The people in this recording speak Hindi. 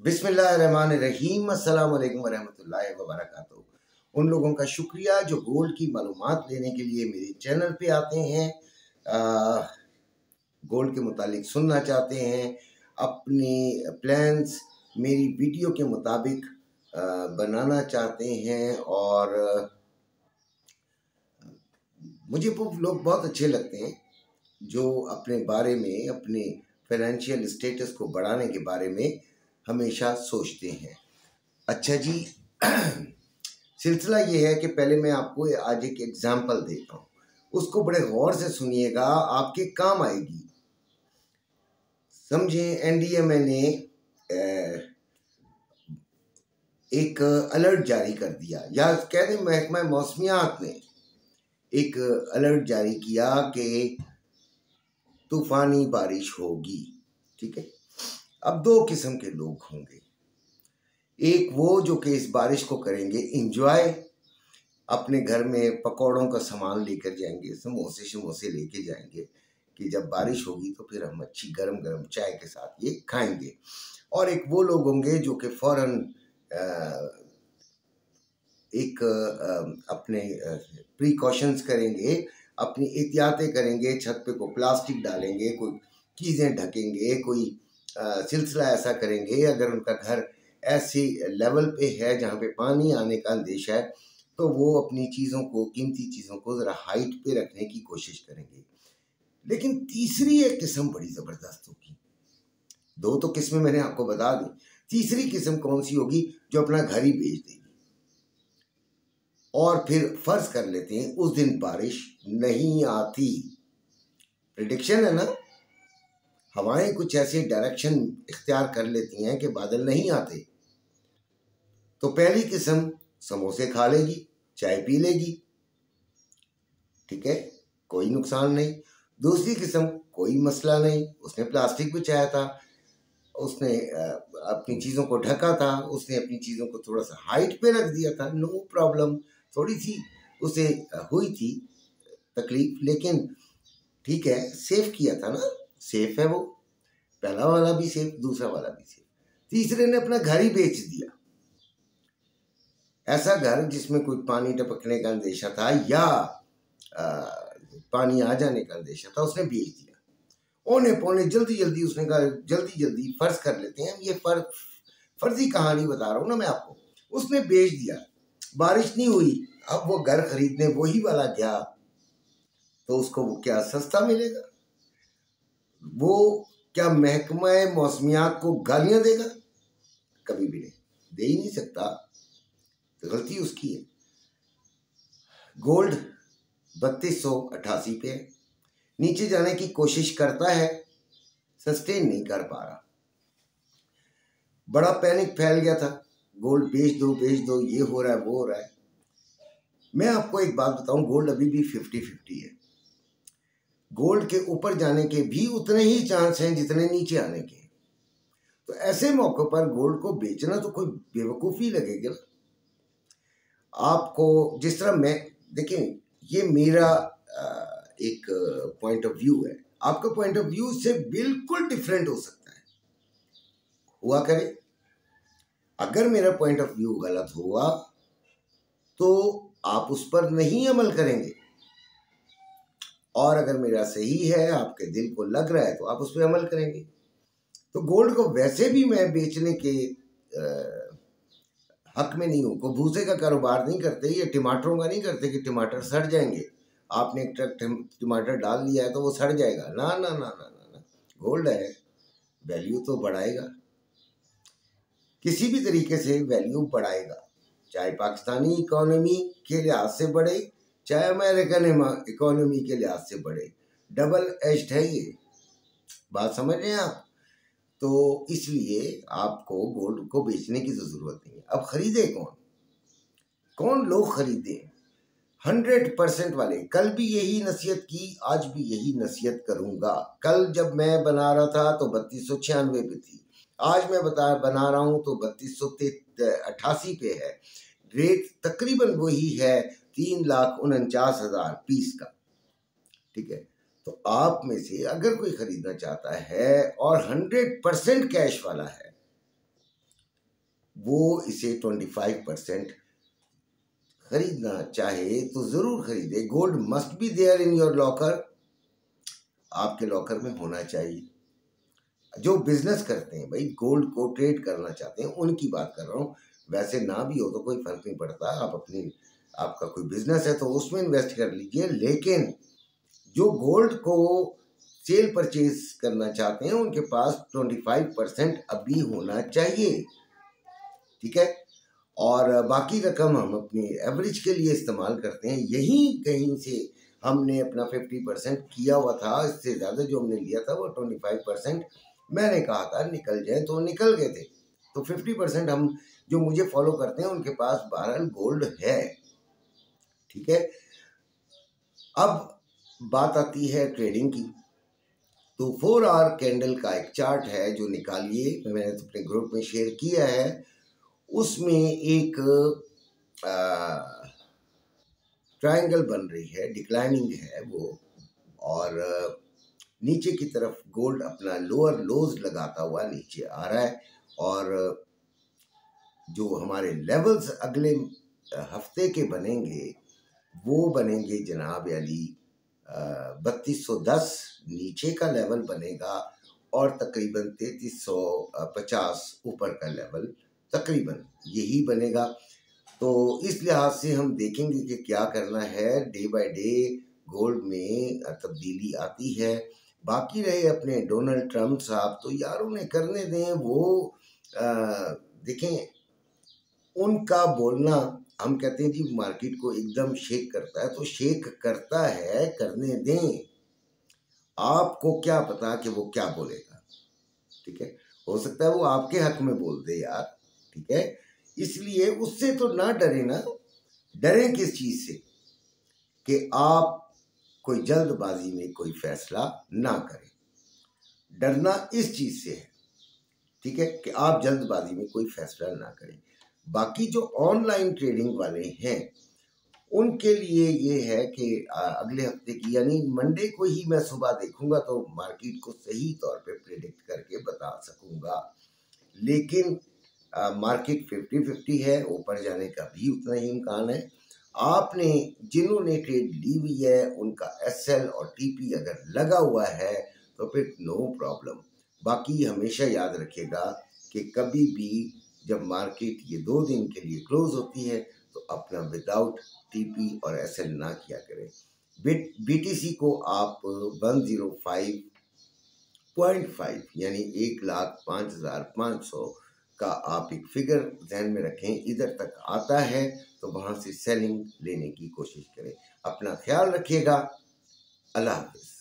बिस्मिल्लाहिर्रहमानिर्रहीम, अस्सलाम वालेकुम वरहमतुल्लाहि वबरकातुहू। उन लोगों का शुक्रिया जो गोल्ड की मालूमात लेने के लिए मेरे चैनल पे आते हैं, गोल्ड के मुतालिक सुनना चाहते हैं, अपने प्लान्स मेरी वीडियो के मुताबिक बनाना चाहते हैं। और मुझे वो लोग बहुत अच्छे लगते हैं जो अपने बारे में, अपने फाइनेंशियल स्टेटस को बढ़ाने के बारे में हमेशा सोचते हैं। अच्छा जी, सिलसिला ये है कि पहले मैं आपको आज एक एग्जांपल देता हूँ, उसको बड़े गौर से सुनिएगा, आपके काम आएगी। समझे, एनडीएमए ने एक अलर्ट जारी कर दिया, या कह दें महकमा मौसमियात ने एक अलर्ट जारी किया कि तूफानी बारिश होगी। ठीक है, अब दो किस्म के लोग होंगे। एक वो जो कि इस बारिश को करेंगे इंजॉय, अपने घर में पकौड़ों का सामान लेकर जाएंगे, समोसे शमोसे लेके जाएंगे कि जब बारिश होगी तो फिर हम अच्छी गरम गरम चाय के साथ ये खाएंगे। और एक वो लोग होंगे जो कि फौरन एक अपने प्रिकॉशंस करेंगे, अपनी एहतियातें करेंगे, छत पे को प्लास्टिक डालेंगे, कोई चीज़ें ढकेंगे, कोई सिलसिला ऐसा करेंगे। अगर उनका घर ऐसे लेवल पे है जहाँ पे पानी आने का अंदेशा है तो वो अपनी चीज़ों को, कीमती चीज़ों को ज़रा हाइट पे रखने की कोशिश करेंगे। लेकिन तीसरी एक किस्म बड़ी ज़बरदस्त होगी। दो तो किस्में मैंने आपको बता दी, तीसरी किस्म कौन सी होगी? जो अपना घर ही बेच देगी। और फिर फर्ज कर लेते हैं उस दिन बारिश नहीं आती, प्रिडिक्शन है ना, हवाएं कुछ ऐसे डायरेक्शन इख्तियार कर लेती हैं कि बादल नहीं आते, तो पहली किस्म समोसे खा लेगी, चाय पी लेगी, ठीक है, कोई नुकसान नहीं। दूसरी किस्म कोई मसला नहीं, उसने प्लास्टिक बिछाया था, उसने अपनी चीज़ों को ढका था, उसने अपनी चीज़ों को थोड़ा सा हाइट पे रख दिया था, नो प्रॉब्लम। थोड़ी सी उसे हुई थी तकलीफ, लेकिन ठीक है, सेफ किया था ना, सेफ है वो, पहला वाला भी सेफ, दूसरा वाला भी सेफ। तीसरे ने अपना घर ही बेच दिया, ऐसा घर जिसमें कोई पानी टपकने का अंदेशा था या पानी आ जाने का अंदेशा था, उसने बेच दिया। ओने पौने जल्दी जल्दी उसने कहा, जल्दी जल्दी फर्ज कर लेते हैं, ये फर्जी कहानी बता रहा हूँ ना मैं आपको, उसने बेच दिया, बारिश नहीं हुई, अब वो घर खरीदने वही वाला गया तो उसको वो क्या सस्ता मिलेगा? वो क्या महकमा मौसमियात को गालियां देगा? कभी भी नहीं, दे ही नहीं सकता, तो गलती उसकी है। गोल्ड 3288 पे है, नीचे जाने की कोशिश करता है, सस्टेन नहीं कर पा रहा। बड़ा पैनिक फैल गया था, गोल्ड बेच दो, ये हो रहा है, वो हो रहा है। मैं आपको एक बात बताऊं, गोल्ड अभी भी 50-50 है। गोल्ड के ऊपर जाने के भी उतने ही चांस हैं जितने नीचे आने के। तो ऐसे मौके पर गोल्ड को बेचना तो कोई बेवकूफ़ी लगेगा ना आपको। जिस तरह मैं, देखिए, ये मेरा एक पॉइंट ऑफ व्यू है, आपका पॉइंट ऑफ व्यू से बिल्कुल डिफरेंट हो सकता है, हुआ करे। अगर मेरा पॉइंट ऑफ व्यू गलत हुआ तो आप उस पर नहीं अमल करेंगे, और अगर मेरा सही है, आपके दिल को लग रहा है, तो आप उस पर अमल करेंगे। तो गोल्ड को वैसे भी मैं बेचने के हक में नहीं हूँ। को भूसे का कारोबार नहीं करते, ये टमाटरों का नहीं करते कि टमाटर सड़ जाएंगे, आपने एक ट्रक टमाटर डाल दिया है तो वो सड़ जाएगा। ना ना ना ना ना ना, गोल्ड है, वैल्यू तो बढ़ाएगा, किसी भी तरीके से वैल्यू बढ़ाएगा, चाहे पाकिस्तानी इकोनॉमी के लिहाज से बढ़े, चाहे अमेरिकन इकोनॉमी के लिहाज से बढ़े, डबल एज्ड है ये बात, समझ रहे हैं आप? तो इसलिए आपको गोल्ड को बेचने की तो जरूरत नहीं है। अब खरीदे कौन लोग खरीदे? 100% वाले। कल भी यही नसीहत की, आज भी यही नसीहत करूंगा। कल जब मैं बना रहा था तो 3296 पे थी, आज मैं बना रहा हूं तो 3288 पे है। रेट तकरीबन वही है, 3,49,000 पीस का, ठीक है। तो आप में से अगर कोई खरीदना चाहता है और 100% कैश वाला है, वो इसे 25% खरीदना चाहे तो ज़रूर खरीदे। Gold must be there in your locker, आपके लॉकर में होना चाहिए। जो बिजनेस करते हैं भाई, गोल्ड को ट्रेड करना चाहते हैं, उनकी बात कर रहा हूँ। वैसे ना भी हो तो कोई फर्क नहीं पड़ता, आप अपनी, आपका कोई बिजनेस है तो उसमें इन्वेस्ट कर लीजिए, लेकिन जो गोल्ड को सेल परचेज करना चाहते हैं उनके पास 25% अभी होना चाहिए, ठीक है। और बाकी रकम हम अपनी एवरेज के लिए इस्तेमाल करते हैं। यही कहीं से हमने अपना 50% किया हुआ था, इससे ज़्यादा जो हमने लिया था वो 25%। मैंने कहा था निकल जाए तो निकल गए थे। तो 50% हम, जो मुझे फॉलो करते हैं उनके पास बहरहाल गोल्ड है, ठीक है। अब बात आती है ट्रेडिंग की। तो 4 आवर कैंडल का एक चार्ट है जो निकालिए, मैंने अपने ग्रुप में शेयर किया है। उसमें एक ट्रायंगल बन रही है, डिक्लाइनिंग है वो, और नीचे की तरफ गोल्ड अपना लोअर लोज लगाता हुआ नीचे आ रहा है। और जो हमारे लेवल्स अगले हफ्ते के बनेंगे वो बनेंगे जनाब अली 3210 नीचे का लेवल बनेगा, और तकरीबन 3350 ऊपर का लेवल तकरीबन यही बनेगा। तो इस लिहाज से हम देखेंगे कि क्या करना है। डे बाय डे गोल्ड में तब्दीली आती है। बाकी रहे अपने डोनाल्ड ट्रम्प साहब, तो यार उन्हें करने दें। वो देखें, उनका बोलना, हम कहते हैं जी मार्केट को एकदम शेक करता है, तो शेक करता है, करने दें। आपको क्या पता कि वो क्या बोलेगा, ठीक है। हो सकता है वो आपके हक में बोल दे यार, ठीक है। इसलिए उससे तो ना डरे ना। डरे किस चीज से? कि आप कोई जल्दबाजी में कोई फैसला ना करें। डरना इस चीज से है, ठीक है, कि आप जल्दबाजी में कोई फैसला ना करें। बाकी जो ऑनलाइन ट्रेडिंग वाले हैं उनके लिए ये है कि अगले हफ्ते की यानी मंडे को ही मैं सुबह देखूंगा तो मार्केट को सही तौर पे प्रेडिक्ट करके बता सकूंगा। लेकिन मार्केट 50-50 है, ऊपर जाने का भी उतना ही इम्कान है। आपने, जिन्होंने ट्रेड ली हुई है उनका एसएल और टीपी अगर लगा हुआ है तो फिर नो प्रॉब्लम। बाकी हमेशा याद रखिएगा कि कभी भी जब मार्केट ये 2 दिन के लिए क्लोज होती है तो अपना विदाउट टीपी और एसएल ना किया करें। बीटीसी को आप 105.5 यानी 1,05,500 का आप एक फिगर ध्यान में रखें। इधर तक आता है तो वहां से सेलिंग लेने की कोशिश करें। अपना ख्याल रखिएगा। अल्लाह हाफिज।